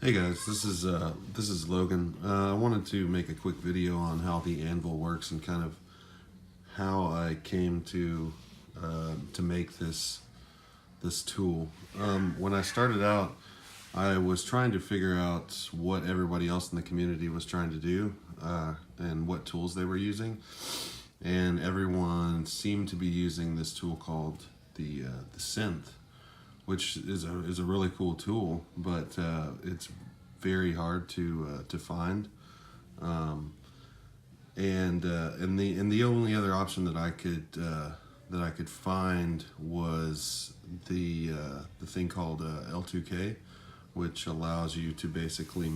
Hey guys, this is Logan. I wanted to make a quick video on how the Anvil works and kind of how I came to make this tool. When I started out, I was trying to figure out what everybody else in the community was trying to do and what tools they were using, and everyone seemed to be using this tool called the synth, which is a really cool tool, but it's very hard to find. And the only other option that I could find was the thing called L2K, which allows you to basically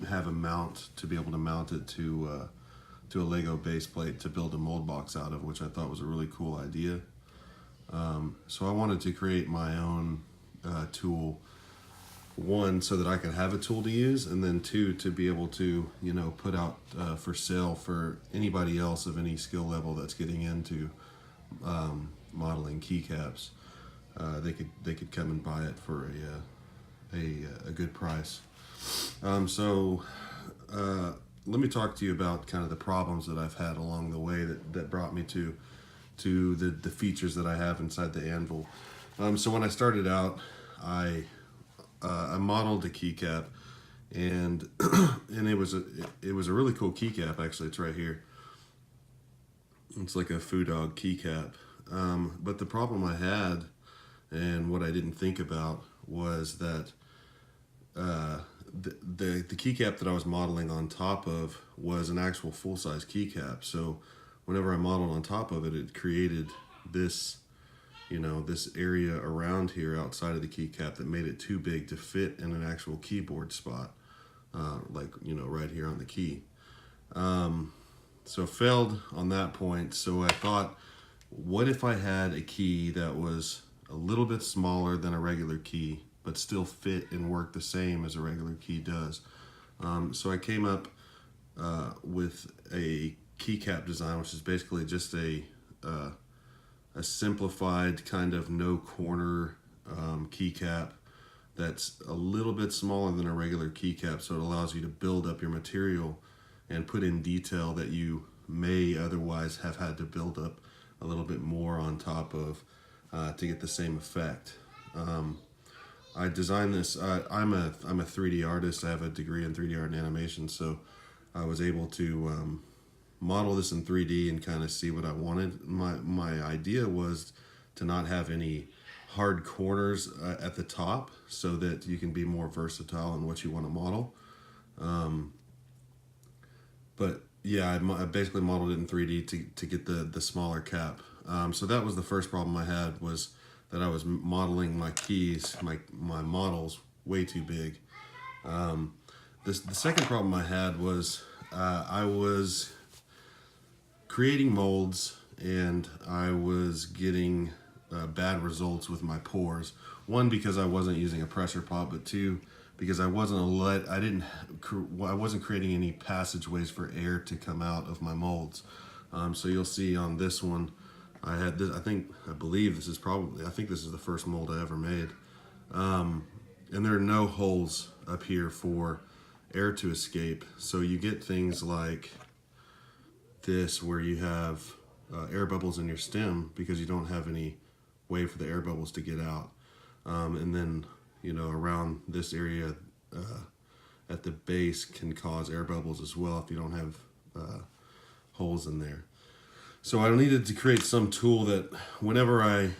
have a mount to be able to mount it to a Lego base plate to build a mold box out of, which I thought was a really cool idea. So I wanted to create my own tool, one, so that I could have a tool to use, and then two, to be able to, put out for sale for anybody else of any skill level that's getting into modeling keycaps. They could come and buy it for a good price. So let me talk to you about kind of the problems that I've had along the way that brought me to the features that I have inside the Anvil. So when I started out, I modeled a keycap, and and it was a really cool keycap. Actually, it's right here. It's like a foo dog keycap. But the problem I had, and what I didn't think about, was that the keycap that I was modeling on top of was an actual full-size keycap. So whenever I modeled on top of it, it created this, this area around here outside of the keycap that made it too big to fit in an actual keyboard spot, right here on the key. So failed on that point. So I thought, what if I had a key that was a little bit smaller than a regular key, but still fit and work the same as a regular key does? So I came up with a keycap design, which is basically just a simplified kind of no corner keycap that's a little bit smaller than a regular keycap, so it allows you to build up your material and put in detail that you may otherwise have had to build up a little bit more on top of to get the same effect. I designed this. I'm a 3D artist. I have a degree in 3D art and animation, so I was able to model this in 3D and kind of see what I wanted. My idea was to not have any hard corners at the top, so that you can be more versatile in what you want to model. But yeah, I basically modeled it in 3D to get the smaller cap. So that was the first problem I had, was that I was modeling my keys, my models, way too big. The second problem I had was I was creating molds, and I was getting bad results with my pours. One, because I wasn't using a pressure pot, but two, because I wasn't creating any passageways for air to come out of my molds. So you'll see on this one, I had this. I think this is the first mold I ever made, and there are no holes up here for air to escape. So you get things like this, where you have air bubbles in your stem because you don't have any way for the air bubbles to get out. And then, around this area at the base can cause air bubbles as well if you don't have holes in there. So I needed to create some tool that whenever I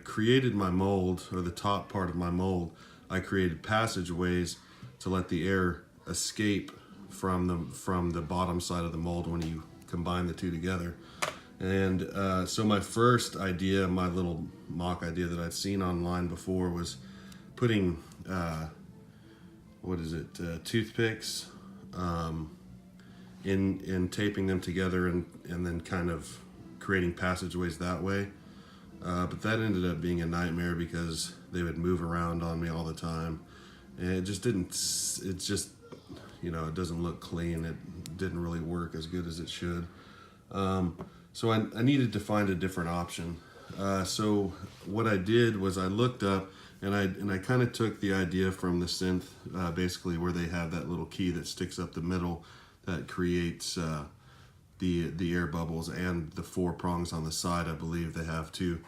created my mold, or the top part of my mold, I created passageways to let the air escape from the bottom side of the mold when you combine the two together. And so my first idea, my little mock idea that I'd seen online before, was putting toothpicks in taping them together and then kind of creating passageways that way. But that ended up being a nightmare because they would move around on me all the time, and it doesn't look clean. It didn't really work as good as it should. So I needed to find a different option. So what I did was I looked up, And I kind of took the idea from the synth, basically where they have that little key that sticks up the middle that creates the air bubbles, and the 4 prongs on the side, I believe they have too.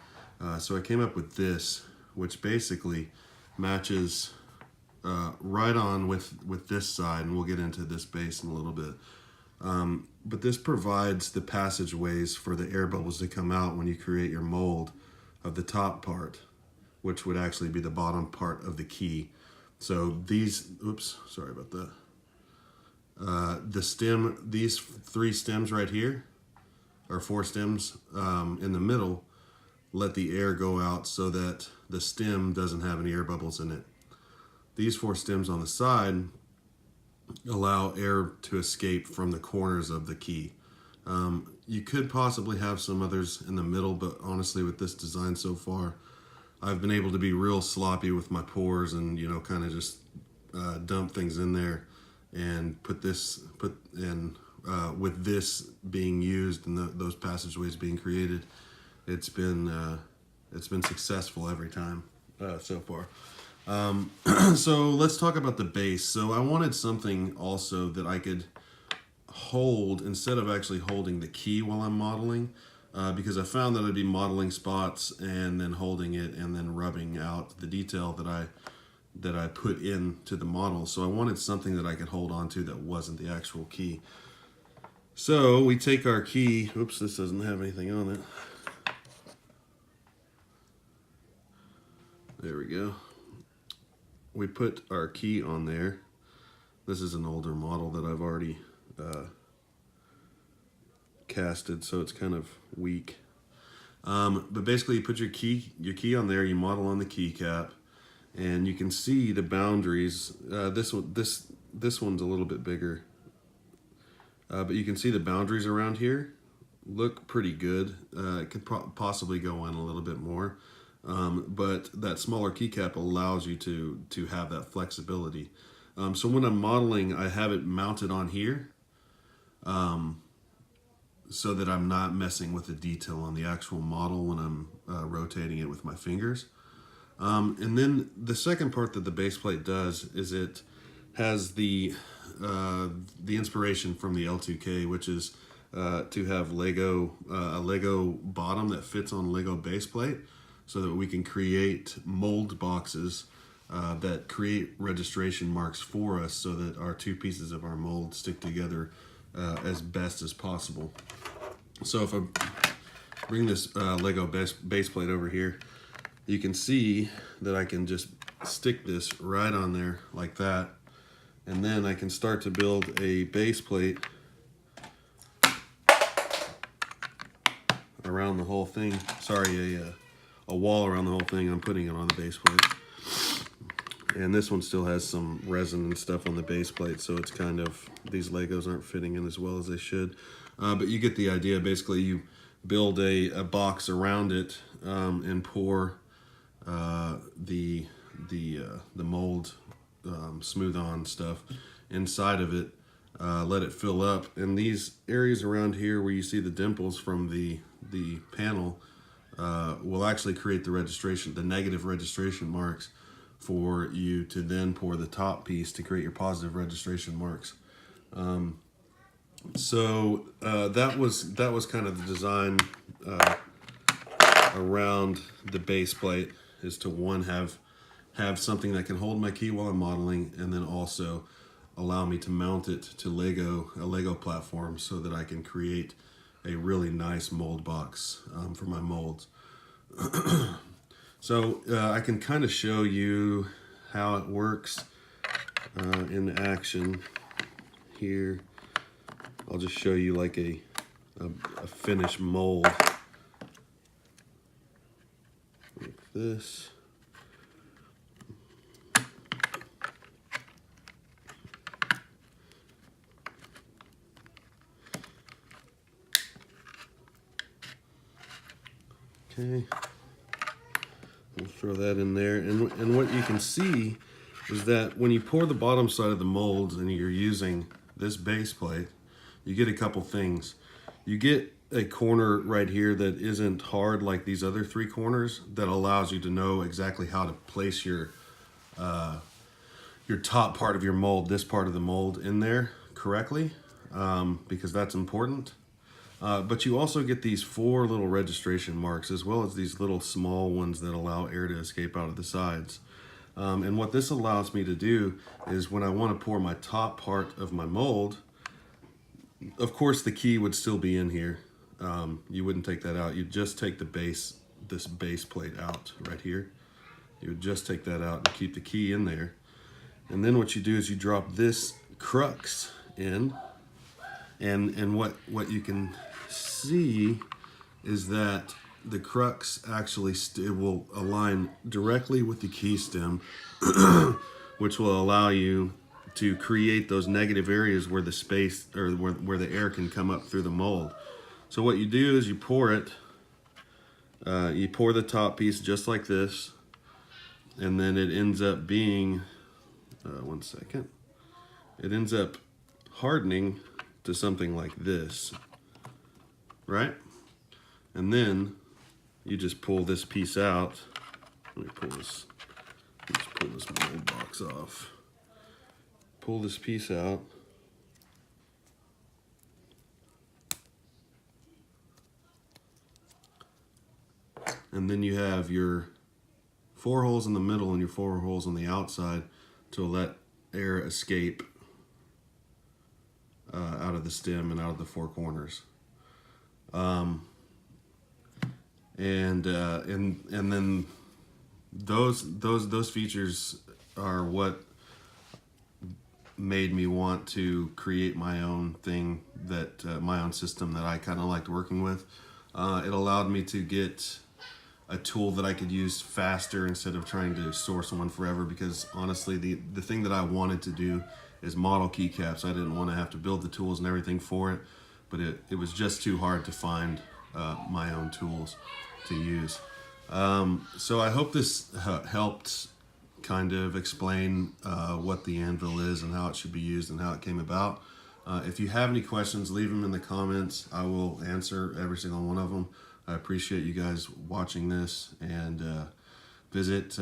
So I came up with this, which basically matches right on with this side, and we'll get into this base in a little bit. But this provides the passageways for the air bubbles to come out when you create your mold of the top part, which would actually be the bottom part of the key. So these, oops, sorry about that. The stem, these 3 stems right here, or 4 stems in the middle, let the air go out so that the stem doesn't have any air bubbles in it. These 4 stems on the side allow air to escape from the corners of the key. You could possibly have some others in the middle, but honestly with this design so far, I've been able to be real sloppy with my pours and, you know, kind of just dump things in there and put in with this being used and those passageways being created, it's been successful every time so far. So let's talk about the base. So I wanted something also that I could hold instead of actually holding the key while I'm modeling, because I found that I'd be modeling spots and then holding it and then rubbing out the detail that I put into the model. So I wanted something that I could hold on to that wasn't the actual key. So we take our key, oops, this doesn't have anything on it. There we go. We put our key on there. This is an older model that I've already casted, so it's kind of weak. But basically you put your key on there, you model on the keycap, and you can see the boundaries. This one's a little bit bigger, but you can see the boundaries around here look pretty good. It could possibly go in a little bit more, but that smaller keycap allows you to have that flexibility. So when I'm modeling, I have it mounted on here, so that I'm not messing with the detail on the actual model when I'm rotating it with my fingers. And then the second part that the base plate does is it has the inspiration from the L2K, which is to have a Lego bottom that fits on Lego base plate, so that we can create mold boxes that create registration marks for us, so that our 2 pieces of our mold stick together as best as possible. So if I bring this Lego base plate over here, you can see that I can just stick this right on there like that, and then I can start to build a base plate around the whole thing. Sorry, a wall around the whole thing. I'm putting it on the base plate. And this one still has some resin and stuff on the base plate, so it's kind of, these Legos aren't fitting in as well as they should. But you get the idea. Basically, you build a box around it and pour the mold smooth on stuff inside of it. Let it fill up, and these areas around here where you see the dimples from the panel will actually create the negative registration marks for you to then pour the top piece to create your positive registration marks. So that was kind of the design around the base plate, is to one, have something that can hold my key while I'm modeling, and then also allow me to mount it to a Lego platform, so that I can create a really nice mold box for my molds. So I can kind of show you how it works in action here. I'll just show you like a finished mold like this. Okay. We'll throw that in there, and what you can see is that when you pour the bottom side of the molds and you're using this base plate, you get a couple things. You get a corner right here that isn't hard like these other 3 corners, that allows you to know exactly how to place your top part of your mold, this part of the mold, in there correctly, because that's important. But you also get these 4 little registration marks, as well as these little small ones that allow air to escape out of the sides. And what this allows me to do is, when I want to pour my top part of my mold, of course the key would still be in here. You wouldn't take that out. You'd just take the base, this base plate out right here. You would just take that out and keep the key in there. And then what you do is you drop this crux in, and what you can see is that the crux actually will align directly with the key stem, which will allow you to create those negative areas where the space, or where the air can come up through the mold. So what you do is you pour it, you pour the top piece just like this, and then it ends up being, one second, it ends up hardening to something like this, right? And then you just pull this piece out. Let me pull this, just pull this mold box off. Pull this piece out. And then you have your 4 holes in the middle and your 4 holes on the outside to let air escape out of the stem and out of the 4 corners. And then those features are what made me want to create my own thing, that my own system that I kind of liked working with. It allowed me to get a tool that I could use faster instead of trying to source one forever, because honestly the thing that I wanted to do is model keycaps. I didn't want to have to build the tools and everything for it, but it was just too hard to find my own tools to use. So I hope this helped kind of explain what the Anvil is and how it should be used and how it came about. If you have any questions, leave them in the comments. I will answer every single one of them. I appreciate you guys watching this, and visit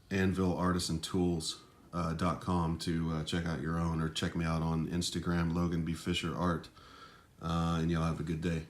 Anvil Artisan Tools.com to check out your own, or check me out on Instagram, Logan B. Fisher Art, and y'all have a good day.